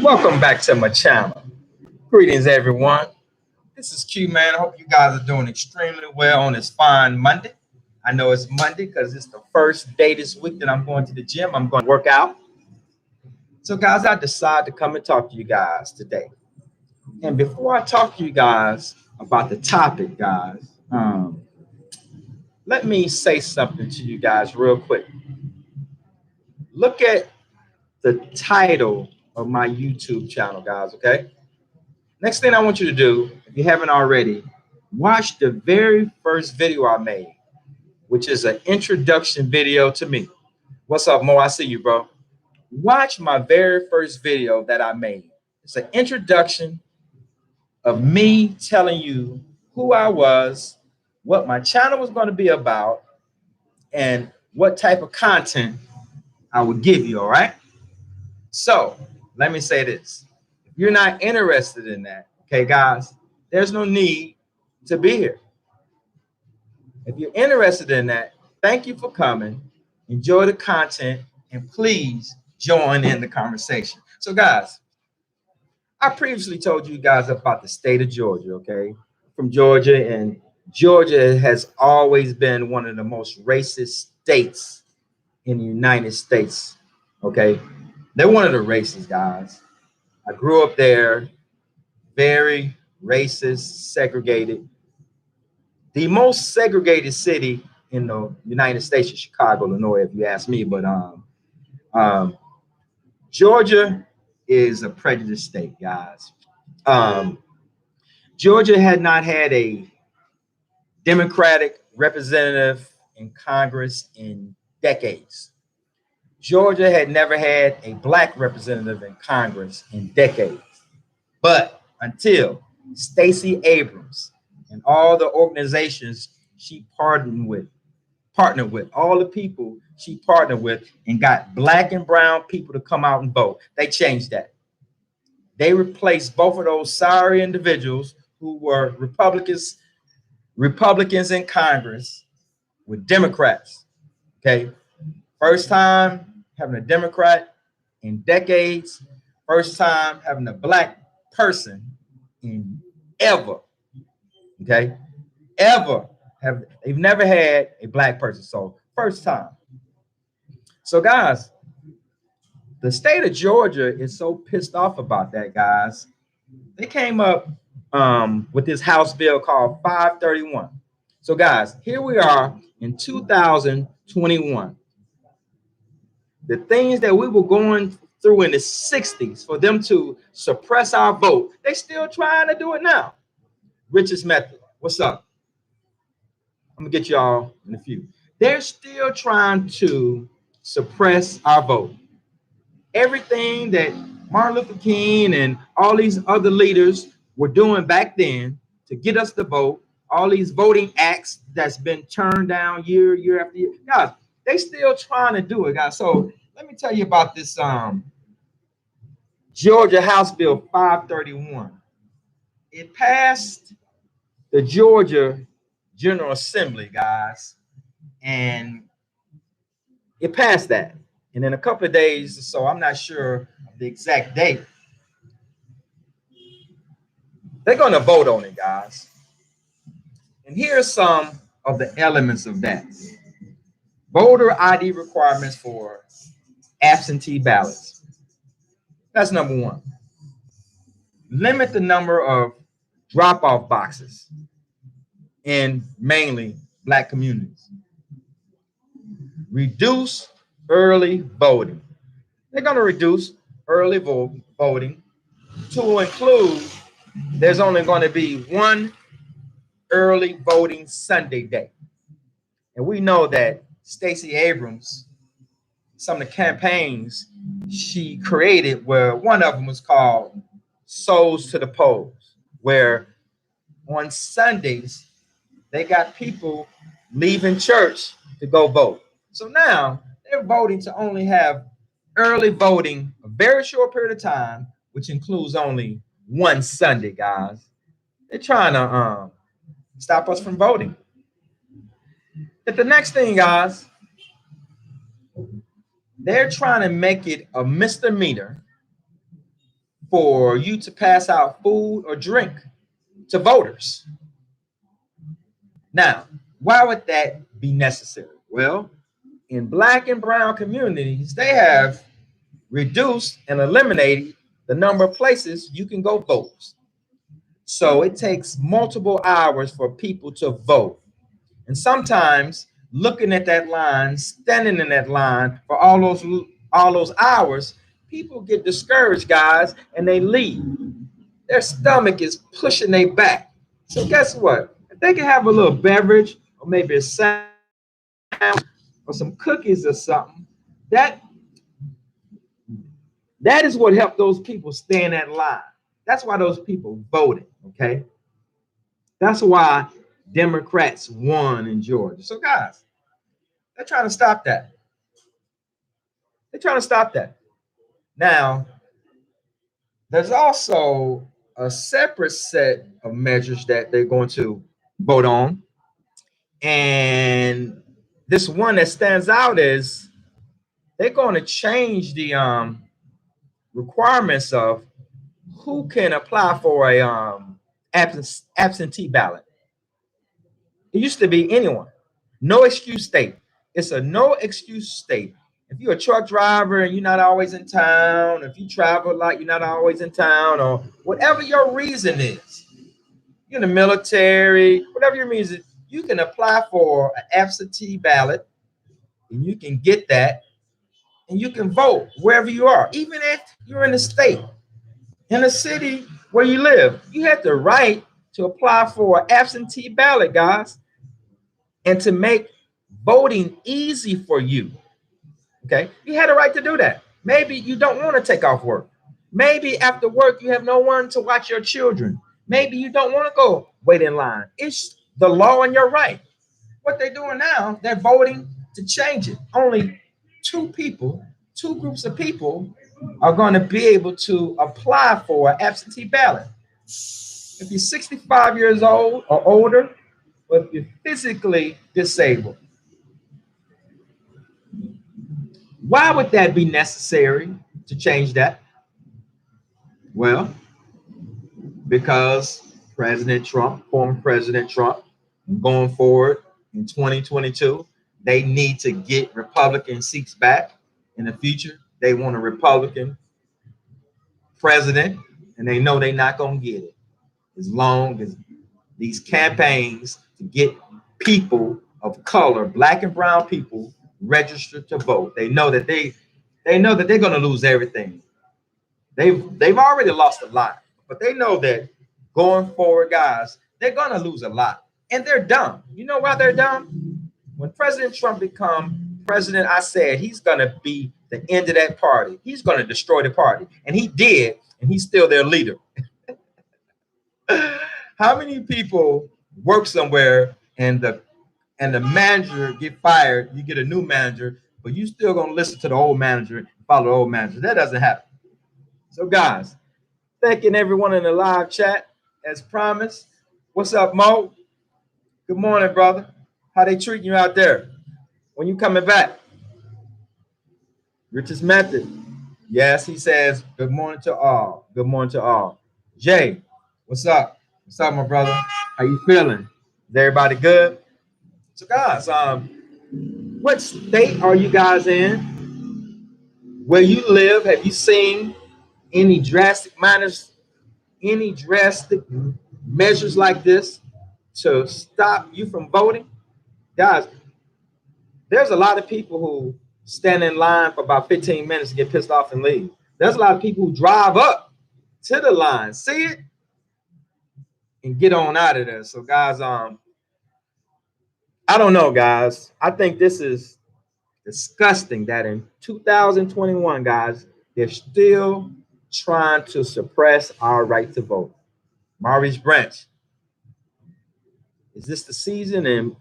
Welcome back to my channel. Greetings, everyone. This is Q, man. I hope you guys are doing extremely well on this fine Monday. I know it's Monday because it's the first day this week that I'm going to the gym. I'm going to work out. So, guys, I decided to come and talk to you guys today. And before I talk to you guys about the topic, guys, let me say something to you guys real quick. Look at the title of my YouTube channel, guys, okay? Next thing I want you to do, if you haven't already, watch the very first video I made, which is an introduction video to me. What's up, Mo? I see you, bro. Watch my very first video that I made. It's an introduction of me telling you who I was, what my channel was going to be about, and what type of content I would give you, all right? So let me say this. If you're not interested in that, okay, guys, there's no need to be here. If you're interested in that, thank you for coming. Enjoy the content and please join in the conversation. So, guys, I previously told you guys about the state of Georgia, okay? From Georgia, and Georgia has always been one of the most racist states in the United States, okay? They're one of the racist, guys. I grew up there, very racist, segregated. The most segregated city in the United States is Chicago, Illinois, if you ask me. But Georgia is a prejudiced state, guys. Georgia had not had a Democratic representative in Congress in decades. Georgia had never had a black representative in Congress in decades. But until Stacey Abrams and all the organizations she partnered with, all the people she partnered with, and got black and brown people to come out and vote, they changed that. They replaced both of those sorry individuals who were Republicans in Congress with Democrats. Okay. First time having a Democrat in decades. First time having a black person in ever. Okay. Ever they've never had a black person. So first time. So guys, the state of Georgia is so pissed off about that, guys. They came up with this House bill called 531. So guys, here we are in 2021. The things that we were going through in the 60s for them to suppress our vote, they still trying to do it now. Richest method. What's up? I'm gonna get y'all in a few. They're still trying to suppress our vote. Everything that Martin Luther King and all these other leaders were doing back then to get us to vote, all these voting acts that's been turned down year after year, guys, they still trying to do it, guys. So let me tell you about this Georgia House Bill 531. It passed the Georgia General Assembly, guys, and it passed that. And in a couple of days, so I'm not sure the exact date, they're going to vote on it, guys. And here's some of the elements of that. Voter ID requirements for absentee ballots. That's number one. Limit the number of drop-off boxes in mainly black communities. Reduce early voting. They're going to reduce early voting to include there's only going to be one early voting Sunday day. And we know that Stacey Abrams, some of the campaigns she created, where one of them was called Souls to the Polls, where on Sundays, they got people leaving church to go vote. So now they're voting to only have early voting a very short period of time, which includes only one Sunday, guys. They're trying to stop us from voting. But the next thing, guys, They're trying to make it a misdemeanor for you to pass out food or drink to voters. Now, why would that be necessary? Well, in black and brown communities, they have reduced and eliminated the number of places you can go vote. So it takes multiple hours for people to vote. And sometimes looking at that line, standing in that line for all those hours, people get discouraged, guys, and they leave. Their stomach is pushing their back. So guess what? If they can have a little beverage or maybe a sandwich or some cookies or something, that that is what helped those people stay in that line. That's why those people voted. Okay. That's why Democrats won in Georgia. So guys, they're trying to stop that. They're trying to stop that. Now, there's also a separate set of measures that they're going to vote on. And this one that stands out is they're going to change the requirements of who can apply for a absentee ballot. It used to be anyone, no excuse state. It's a no excuse state. If you're a truck driver and you're not always in town, if you travel like you're not always in town, or whatever your reason is, you're in the military, whatever your reason, you can apply for an absentee ballot and you can get that and you can vote wherever you are, even if you're in the state, in the city where you live. You have the right to apply for an absentee ballot, guys, and to make voting easy for you. Okay, you had a right to do that. Maybe you don't want to take off work. Maybe after work you have no one to watch your children. Maybe you don't want to go wait in line. It's the law and your right. What they're doing now, they're voting to change it. Only two groups of people are going to be able to apply for an absentee ballot. If you're 65 years old or older, or if you're physically disabled. Why would that be necessary to change that? Well, because President Trump, former President Trump, going forward in 2022, they need to get Republican seats back in the future. They want a Republican president, and they know they're not going to get it as long as these campaigns to get people of color, black and brown people, registered to vote. They know that they're going to lose everything. They've already lost a lot, but they know that going forward, guys, they're going to lose a lot, and they're dumb. You know why they're dumb? When President Trump become president, I said he's going to be the end of that party. He's going to destroy the party, and he did, and he's still their leader. How many people work somewhere and the manager get fired, you get a new manager, but you still gonna listen to the old manager and follow the old manager? That doesn't happen. So guys, thanking everyone in the live chat as promised. What's up, Mo? Good morning, brother. How they treating you out there? When you coming back? Richest Method. Yes, he says, good morning to all. Good morning to all. Jay, what's up? What's up, my brother? How you feeling? Is everybody good? So guys, what state are you guys in? Where you live? Have you seen any drastic measures like this to stop you from voting? Guys, there's a lot of people who stand in line for about 15 minutes and get pissed off and leave. There's a lot of people who drive up to the line, see it, and get on out of there. So guys, I don't know, guys. I think this is disgusting that in 2021, guys, they're still trying to suppress our right to vote. Maurice Branch, is this the season in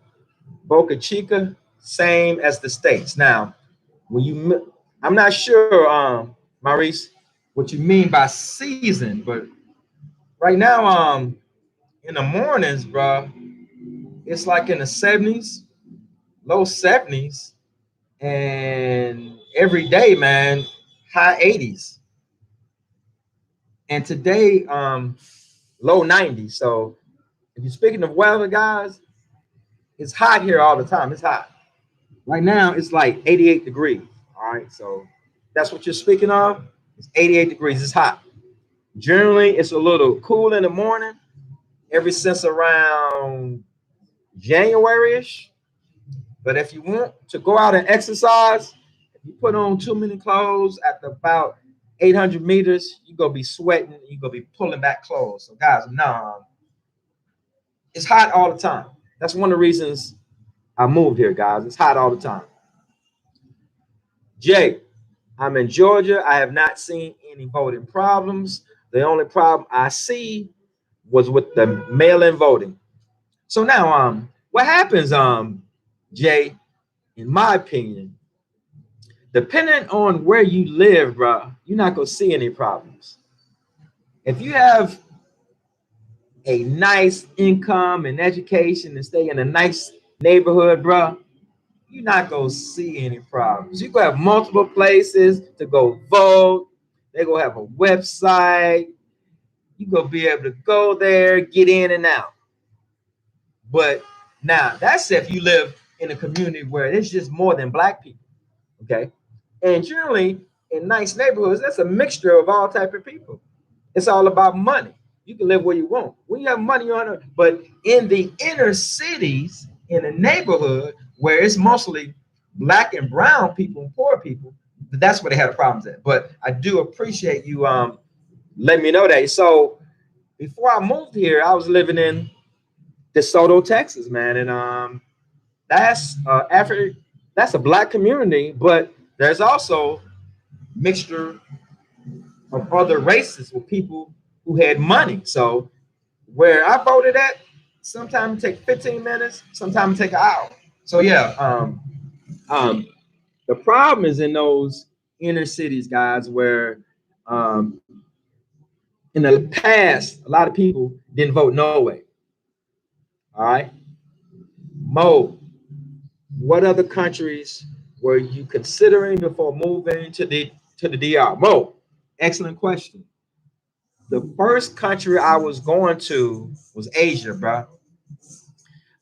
Boca Chica? Same as the states. Now, I'm not sure, Maurice, what you mean by season, but right now, in the mornings, bro, it's like in the 70s, low 70s. and every day, man, high 80s. And today, low 90s. So if you're speaking of weather, guys, it's hot here all the time. It's hot. Right now, it's like 88 degrees. All right. So that's what you're speaking of. It's 88 degrees. It's hot. Generally, it's a little cool in the morning, ever since around January-ish. But if you want to go out and exercise, if you put on too many clothes at about 800 meters, you're going to be sweating. You're going to be pulling back clothes. So, guys, no, it's hot all the time. That's one of the reasons I moved here, guys. It's hot all the time. Jay, I'm in Georgia. I have not seen any voting problems. The only problem I see was with the mail-in voting. So now, what happens, Jay, in my opinion, depending on where you live, bro, you're not gonna see any problems. If you have a nice income and education and stay in a nice neighborhood, bro, you're not gonna see any problems. You gonna have multiple places to go vote. They're gonna have a website. You're gonna be able to go there, get in and out. But now that's if you live in a community where there's just more than black people. Okay. And generally in nice neighborhoods, that's a mixture of all type of people. It's all about money. You can live where you want. When you have money, you're on it. But in the inner cities, in a neighborhood where it's mostly black and brown people and poor people, that's where they have the problems at. But I do appreciate you letting me know that. So before I moved here, I was living in DeSoto, Texas, man, and that's that's a black community, but there's also mixture of other races with people who had money. So where I voted at, sometimes it take 15 minutes, sometimes it take an hour. So yeah, um, the problem is in those inner cities, guys, where um, in the past a lot of people didn't vote no way. All right, Mo, what other countries were you considering before moving to the DR? Mo, excellent question. The first country I was going to was Asia, bro.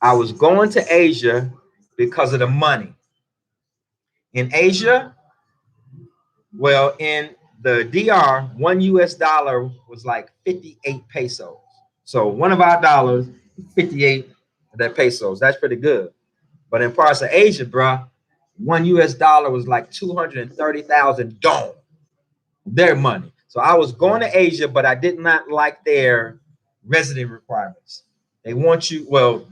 I was going to Asia because of the money. In Asia, well, in the DR, one US dollar was like 58 pesos. So one of our dollars, 58 of that pesos. That's pretty good. But in parts of Asia, bro, one US dollar was like 230,000 dong, their money. So I was going to Asia, but I did not like their resident requirements. They want you, well,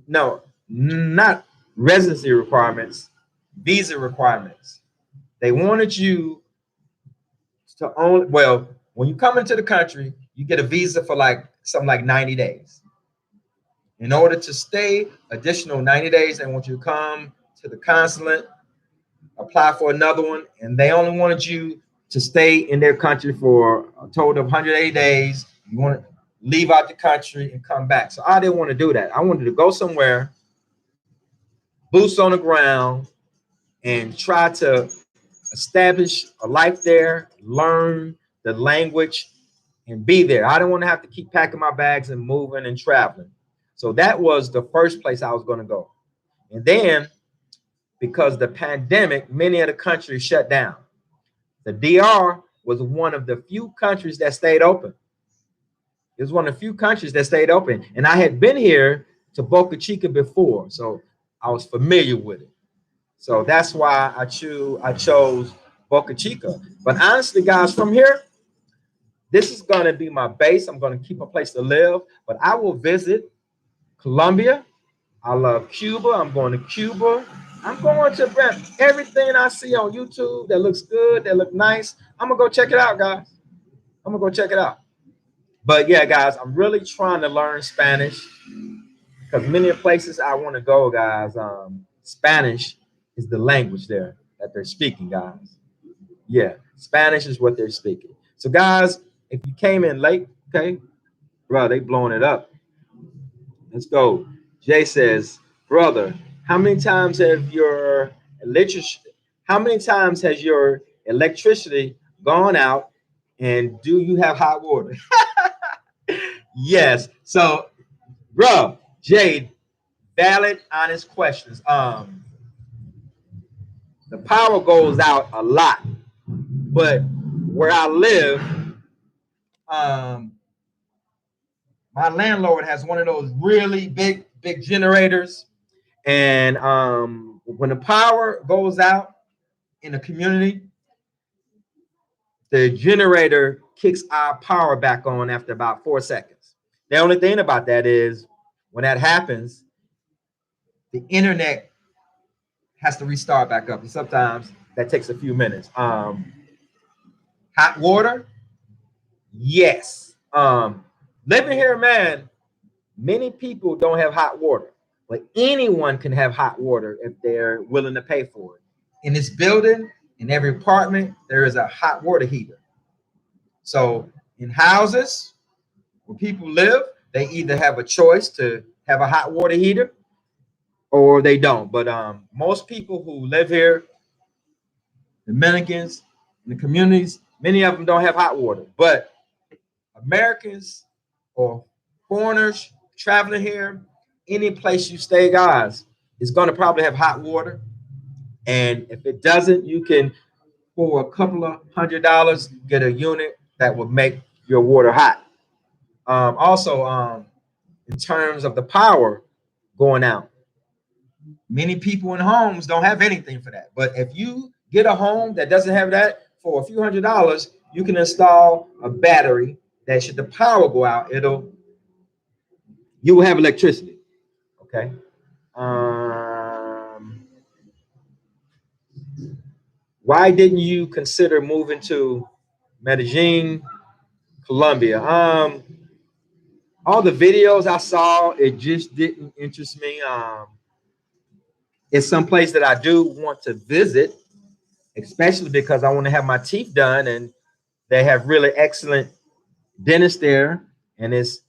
no, not residency requirements, visa requirements. They wanted you to own, well, when you come into the country, you get a visa for like something like 90 days. In order to stay additional 90 days, they want you to come to the consulate, apply for another one, and they only wanted you to stay in their country for a total of 180 days. You want to leave out the country and come back. So I didn't want to do that. I wanted to go somewhere, boots on the ground, and try to establish a life there, learn the language, and be there. I didn't want to have to keep packing my bags and moving and traveling. So that was the first place I was going to go. And then, because the pandemic, many of the countries shut down. The DR was one of the few countries that stayed open. It was one of the few countries that stayed open. And I had been here to Boca Chica before, so I was familiar with it. So that's why I chose Boca Chica. But honestly, guys, from here, this is going to be my base. I'm going to keep a place to live, but I will visit Colombia. I love Cuba. I'm going to Cuba. I'm going to everything I see on YouTube that looks good, that look nice. I'm gonna go check it out, guys. I'm gonna go check it out. But yeah, guys, I'm really trying to learn Spanish because many places I want to go, guys. Spanish is the language there that they're speaking, guys. Yeah, Spanish is what they're speaking. So, guys, if you came in late, okay, bro, they blowing it up. Let's go. Jay says, brother, how many times have your electricity? How many times has your electricity gone out, and do you have hot water? Yes. So, bro, Jade, valid, honest questions. The power goes out a lot, but where I live, um, my landlord has one of those really big generators, and when the power goes out in the community, the generator kicks our power back on after about 4 seconds. The only thing about that is when that happens, the internet has to restart back up, and sometimes that takes a few minutes. Hot water, yes. Living here, man, many people don't have hot water, but anyone can have hot water if they're willing to pay for it. In this building, in every apartment, there is a hot water heater. So in houses where people live, they either have a choice to have a hot water heater or they don't. But most people who live here, Dominicans, in the communities, many of them don't have hot water. But Americans or foreigners traveling here, any place you stay, guys, is going to probably have hot water. And if it doesn't, you can, for a couple of $100, get a unit that will make your water hot. Also, in terms of the power going out, many people in homes don't have anything for that. But if you get a home that doesn't have that, for a few $100s, you can install a battery that should the power go out, you will have electricity. Okay. Why didn't you consider moving to Medellin, Colombia? All the videos I saw, it just didn't interest me. It's some place that I do want to visit, especially because I want to have my teeth done, and they have really excellent dentists there, and it's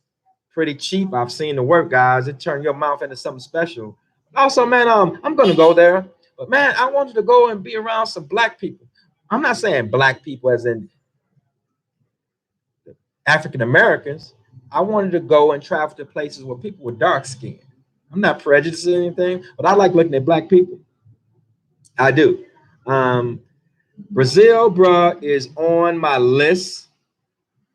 pretty cheap. I've seen the work, guys. It turn your mouth into something special. Also, man, I'm gonna go there, but man, I wanted to go and be around some black people. I'm not saying black people as in African Americans. I wanted to go and travel to places where people with dark skin. I'm not prejudiced or anything, but I like looking at black people. I do. Um, Brazil, bruh, is on my list.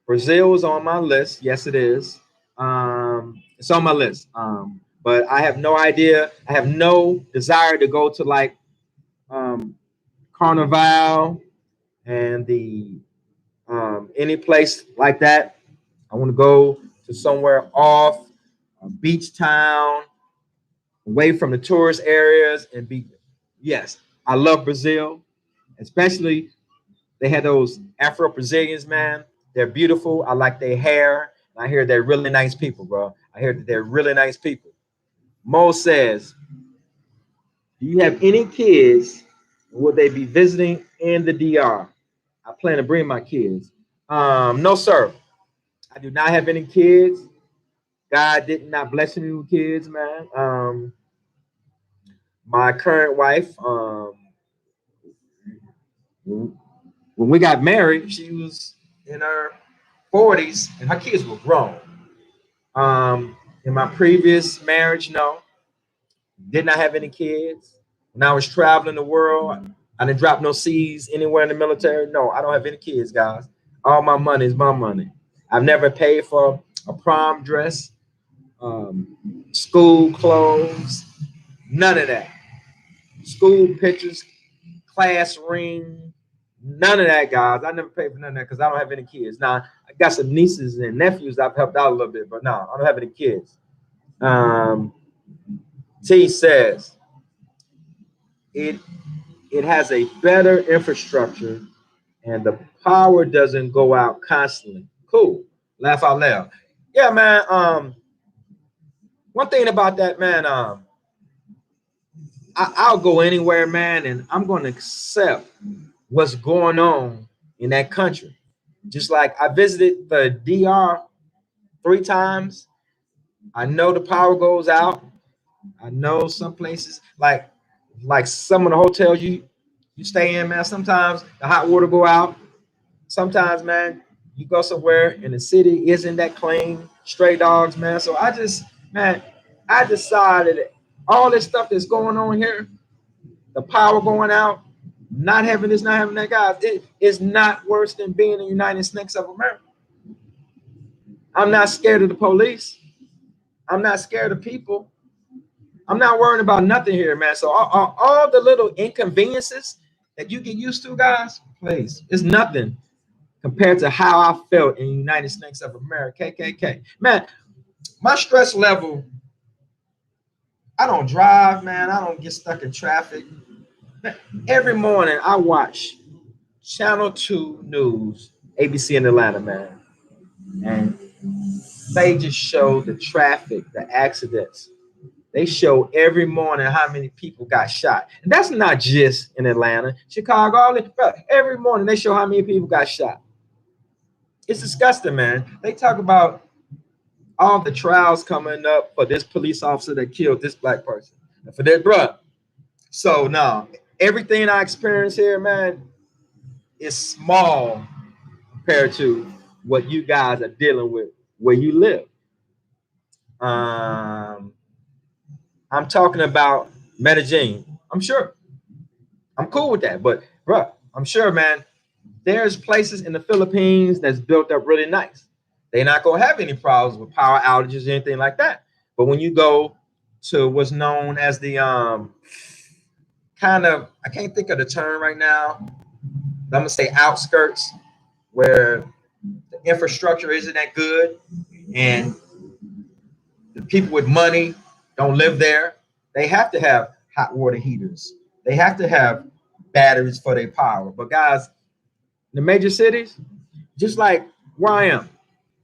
Brazil is on my list. Yes, it is. It's on my list. But I have no idea. I have no desire to go to like um, Carnival and the any place like that. I want to go to somewhere off a beach town, away from the tourist areas, and be. Yes, I love Brazil, especially they had those Afro Brazilians, man. They're beautiful. I like their hair. I hear they're really nice people, bro. I hear that they're really nice people. Mo says, do you have any kids? Will they be visiting in the DR? I plan to bring my kids. No, sir. I do not have any kids. God did not bless me with kids, man. My current wife, when we got married, she was in her 40s and her kids were grown. In my previous marriage, no, did not have any kids. When I was traveling the world, I didn't drop no C's anywhere in the military. No, I don't have any kids, guys. All my money is my money. I've never paid for a prom dress, school clothes, none of that. School pictures, class ring, none of that, guys. I never paid for none of that because I don't have any kids. Now, I got some nieces and nephews I've helped out a little bit, but no, I don't have any kids. T says it it has a better infrastructure and the power doesn't go out constantly. Cool. Laugh out loud. Yeah, man. One thing about that, man, I'll go anywhere, man, and I'm going to accept what's going on in that country. Just like I visited the DR 3 times. I know the power goes out. I know some places like like some of the hotels you stay in, man, sometimes the hot water go out. Sometimes, man, you go somewhere and the city isn't that clean, stray dogs, man. So man, I decided that all this stuff that's going on here, the power going out, not having this, not having that, guys, it is not worse than being in the United States of America. I'm not scared of the police. I'm not scared of people. I'm not worrying about nothing here, man. So all the little inconveniences that you get used to, guys, please, it's nothing compared to how I felt in the United States of America. KKK. Man, my stress level, I don't drive, man. I don't get stuck in traffic. Every morning I watch Channel 2 News, ABC in Atlanta, man. And they just show the traffic, the accidents. They show every morning how many people got shot. And that's not just in Atlanta, Chicago, every morning they show how many people got shot. It's disgusting, man. They talk about all the trials coming up for this police officer that killed this black person. And for that, bruh. So now everything I experience here, man, is small compared to what you guys are dealing with where you live. Um, I'm talking about Medellin. I'm sure. I'm cool with that. But bruh, I'm sure, man, there's places in the Philippines that's built up really nice. They're not gonna have any problems with power outages or anything like that. But when you go to what's known as the kind of, I can't think of the term right now, but I'm gonna say outskirts, where the infrastructure isn't that good and the people with money don't live there. They have to have hot water heaters. They have to have batteries for their power. But guys, the major cities, just like where I am,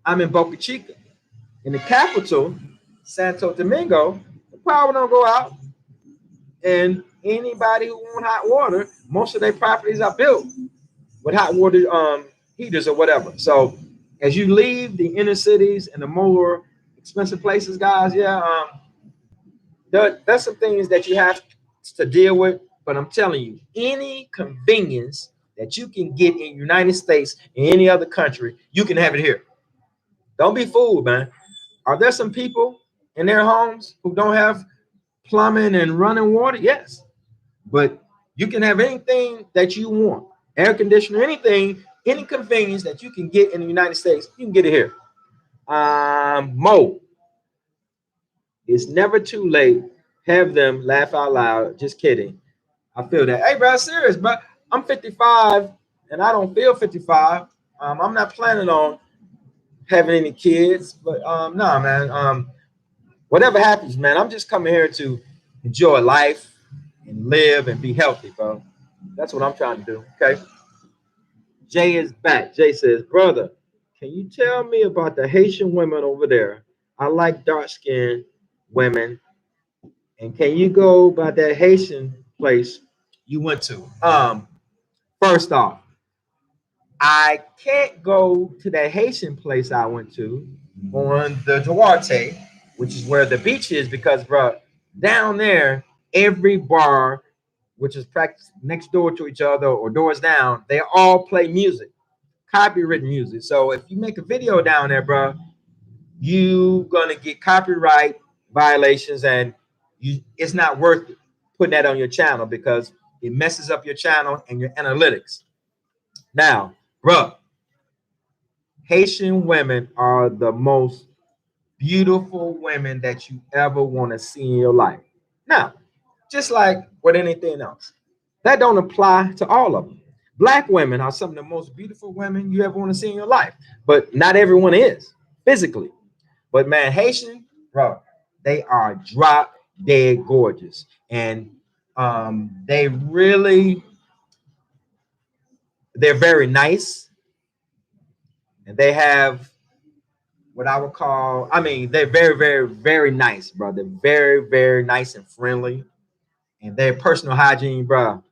I'm in Boca Chica. In the capital, Santo Domingo, the power don't go out. And anybody who want hot water, most of their properties are built with hot water heaters or whatever. So as you leave the inner cities and the more expensive places, guys, yeah, there's some things that you have to deal with. But I'm telling you, any convenience that you can get in the United States and any other country, you can have it here. Don't be fooled, man. Are there some people in their homes who don't have plumbing and running water? Yes. But you can have anything that you want, air conditioner, anything, any convenience that you can get in the United States, you can get it here. Mo, it's never too late. Have them laugh out loud. Just kidding. I feel that. Hey, bro, I'm serious, bro. I'm 55 and I don't feel 55. I'm not planning on having any kids, but no, man. Whatever happens, man, I'm just coming here to enjoy life and live and be healthy, bro. That's what I'm trying to do. Okay. Jay is back. Jay says, brother, can you tell me about the Haitian women over there? I like dark skinned women. And can you go by that Haitian place you went to? First off, I can't go to that Haitian place I went to on the Duarte, which is where the beach is, because, bro, down there, every bar, which is practically next door to each other or doors down, they all play music, copyrighted music. So if you make a video down there, bro, you gonna get copyright violations, and it's not worth putting that on your channel because it messes up your channel and your analytics. Now, bro, Haitian women are the most beautiful women that you ever want to see in your life. Now, just like with anything else, that don't apply to all of them. Black women are some of the most beautiful women you ever want to see in your life, but not everyone is physically. But man, Haitian, bro, they are drop dead gorgeous, and they really, they're very nice, and they have what I would call, I mean, they're very, very, very nice, bro. They're very, very nice and friendly. And their personal hygiene, bro,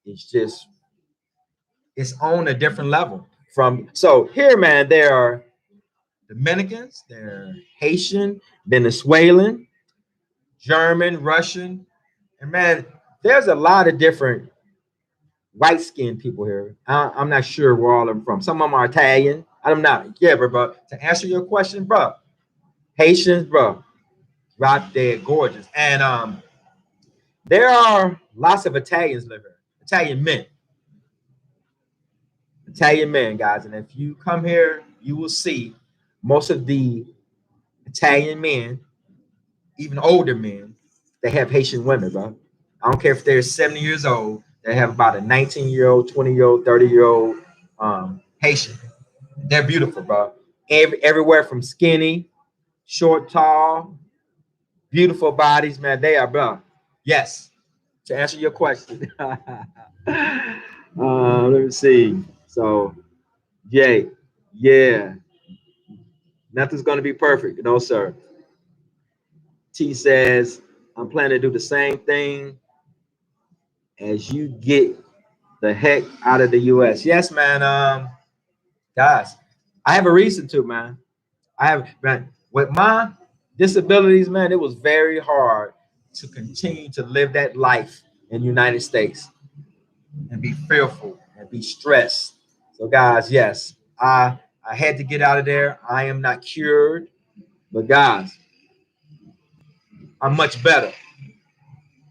it's just, it's on a different level. From so here, man, there are Dominicans, they're Haitian, Venezuelan, German, Russian, and man, there's a lot of different white-skinned people here. I'm not sure where all of them from. Some of them are Italian. I'm not. Yeah, bro. To answer your question, bro, Haitians, bro, right there, gorgeous. And there are lots of Italians living here. Italian men, guys. And if you come here, you will see most of the Italian men, even older men, they have Haitian women, bro. I don't care if they're 70 years old, they have about a 19-year-old, 20-year-old, 30-year-old Haitian. They're beautiful, bro. Everywhere from skinny, short, tall, beautiful bodies, man. They are, bro. Yes. To answer your question. Let me see. So, yay. Yeah. Nothing's going to be perfect. No, sir. T says, I'm planning to do the same thing as you get the heck out of the US. Yes, man. Guys, I have a reason to, man. I have, man, with my disabilities, man, it was very hard to continue to live that life in the United States and be fearful and be stressed. So, guys, yes, I had to get out of there. I am not cured, but guys, I'm much better.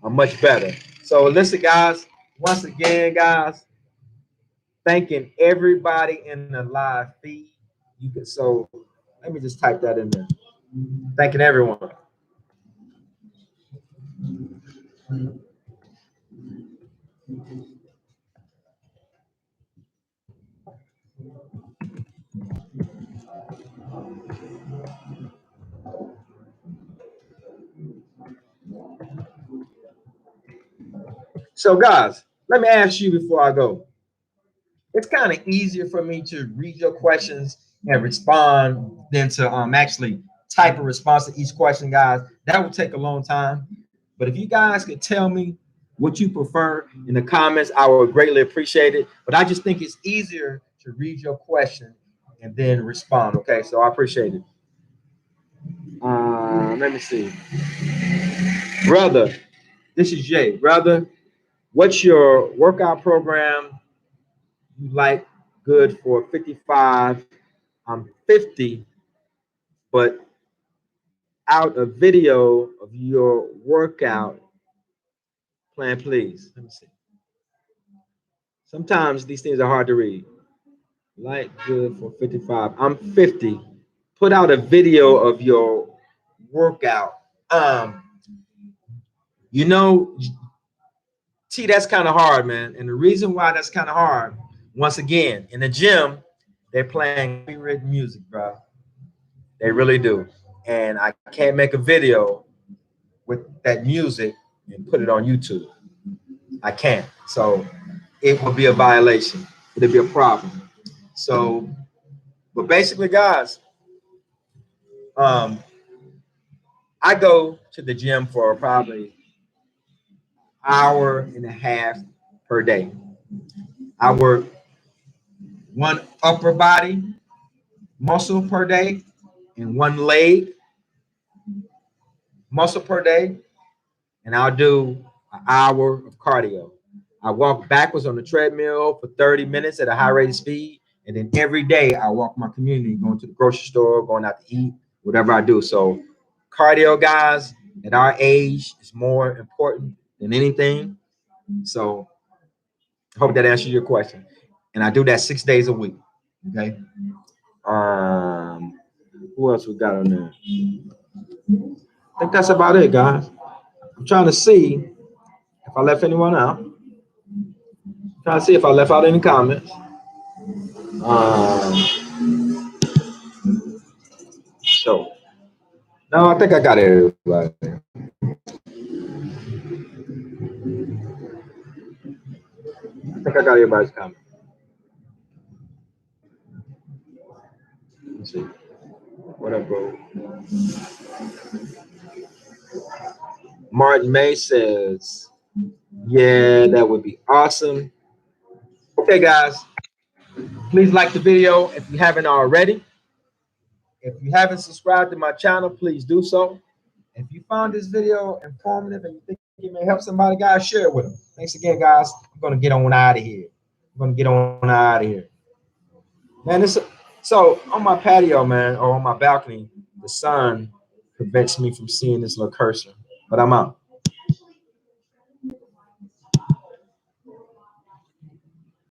I'm much better. So, listen, guys, once again, guys, thanking everybody in the live feed. You can so let me just type that in there. Thanking everyone. So, guys, let me ask you before I go. It's kind of easier for me to read your questions and respond than to actually type a response to each question, guys. That would take a long time. But if you guys could tell me what you prefer in the comments, I would greatly appreciate it. But I just think it's easier to read your question and then respond. Okay, so I appreciate it. Let me see, brother. This is Jay, brother. What's your workout program you like good for 55? I'm 50, but out a video of your workout plan, please. Let me see. Sometimes these things are hard to read. Like good for 55. I'm 50. Put out a video of your workout. Um, you know, T, that's kind of hard, man. And the reason why that's kind of hard, once again, in the gym, they're playing copyrighted music, bro. They really do. And I can't make a video with that music and put it on YouTube. I can't. So it will be a violation. It'll be a problem. So, but basically, guys, um, I go to the gym for probably hour and a half per day. I work one upper body muscle per day and one leg muscle per day, and I'll do an hour of cardio. I walk backwards on the treadmill for 30 minutes at a high rate of speed. And then every day I walk my community, going to the grocery store, going out to eat, whatever I do. So cardio, guys, at our age is more important than anything. So I hope that answers your question. And I do that 6 days a week. Okay. Who else we got on there? I think that's about it, guys. I'm trying to see if I left anyone out. Trying to see if I left out any comments. Um, so no, I think I got everybody. I think I got everybody's comment. Let's see. What up, bro? Martin May says, yeah, that would be awesome. Okay, guys, please like the video if you haven't already. If you haven't subscribed to my channel, please do so. If you found this video informative and you think You may help somebody, guys. Share it with them. Thanks again, guys. I'm gonna get on out of here. I'm gonna get on out of here, man. This so on my patio, man, or on my balcony, the sun prevents me from seeing this little cursor, but I'm out.